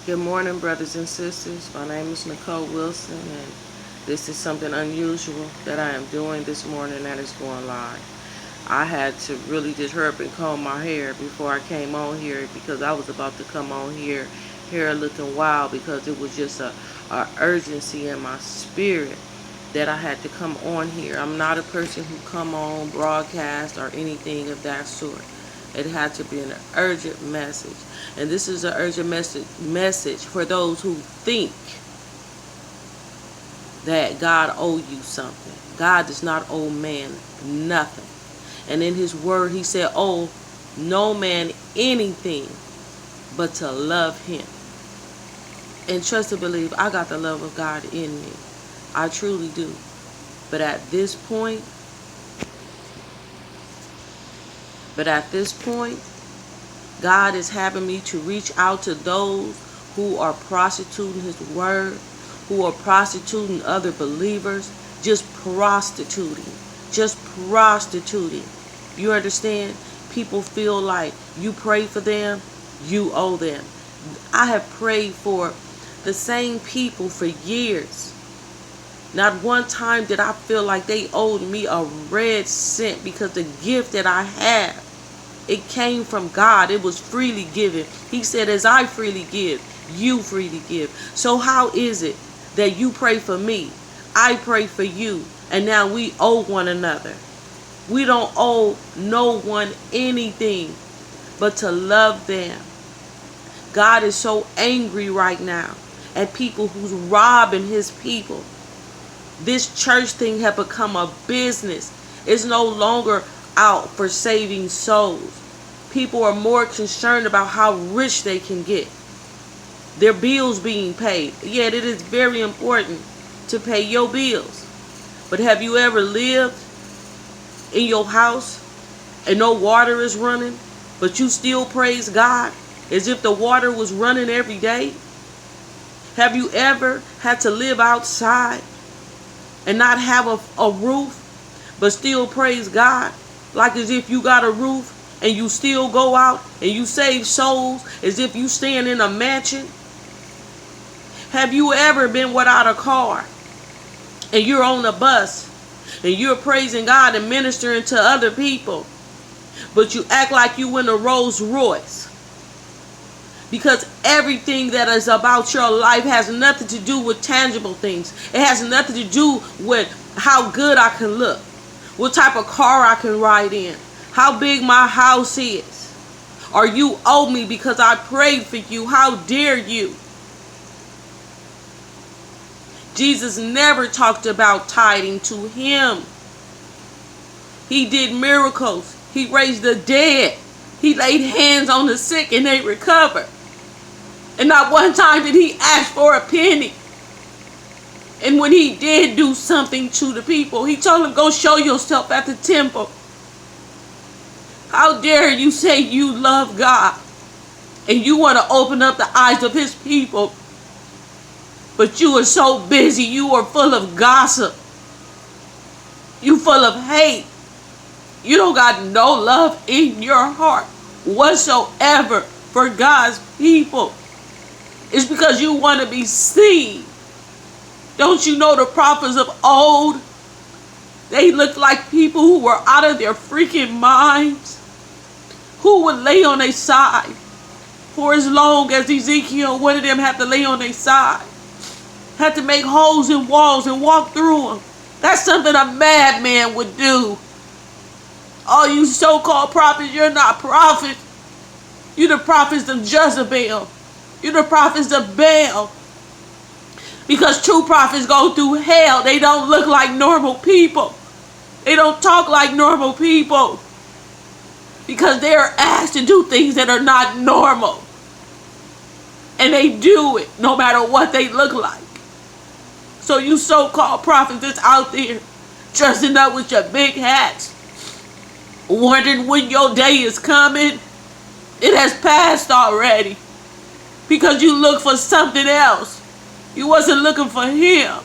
Good morning, brothers and sisters. My name is Nicole Wilson, and this is something unusual that I am doing this morning that is going live. I had to really just hurry up and comb my hair before I came on here because I was about to come on here, hair looking wild, because it was just a urgency in my spirit that I had to come on here. I'm not a person who come on broadcast or anything of that sort. It had to be an urgent message. And this is an urgent message for those who think that God owe you something. God does not owe man nothing. And in his word, he said, owe no man anything but to love him. And trust and believe, I got the love of God in me. I truly do. But at this point, God is having me to reach out to those who are prostituting his word, who are prostituting other believers, just prostituting. You understand? People feel like you pray for them, you owe them. I have prayed for the same people for years. Not one time did I feel like they owed me a red cent, because the gift that I have, it came from God. It was freely given. He said, as I freely give, you freely give. So how is it that you pray for me, I pray for you, and now we owe one another? We don't owe no one anything but to love them. God is so angry right now at people who's robbing his people. This church thing has become a business. It's no longer out for saving souls. People are more concerned about how rich they can get. Their bills being paid. Yet it is very important to pay your bills. But have you ever lived in your house and no water is running, but you still praise God as if the water was running every day? Have you ever had to live outside and not have a roof, but still praise God like as if you got a roof, and you still go out and you save souls as if you staying in a mansion? Have you ever been without a car and you're on a bus and you're praising God and ministering to other people, but you act like you in a Rolls Royce? Because everything that is about your life has nothing to do with tangible things. It has nothing to do with how good I can look, what type of car I can ride in, how big my house is. Or you owe me because I prayed for you. How dare you? Jesus never talked about tithing to him. He did miracles. He raised the dead. He laid hands on the sick and they recovered. And not one time did he ask for a penny. And when he did do something to the people, he told them, go show yourself at the temple. How dare you say you love God and you want to open up the eyes of his people, but you are so busy, you are full of gossip, you full of hate, you don't got no love in your heart whatsoever for God's people. It's because you want to be seen. Don't you know the prophets of old? They looked like people who were out of their freaking minds, who would lay on their side for as long as Ezekiel, one of them, had to lay on their side, had to make holes in walls and walk through them. That's something a madman would do. All you so-called prophets, you're not prophets. You're the prophets of Jezebel. You're the prophets of Baal. Because true prophets go through hell. They don't look like normal people. They don't talk like normal people. Because they are asked to do things that are not normal. And they do it no matter what they look like. So you so-called prophets that's out there dressing up with your big hats, wondering when your day is coming, it has passed already. Because you look for something else. You wasn't looking for him.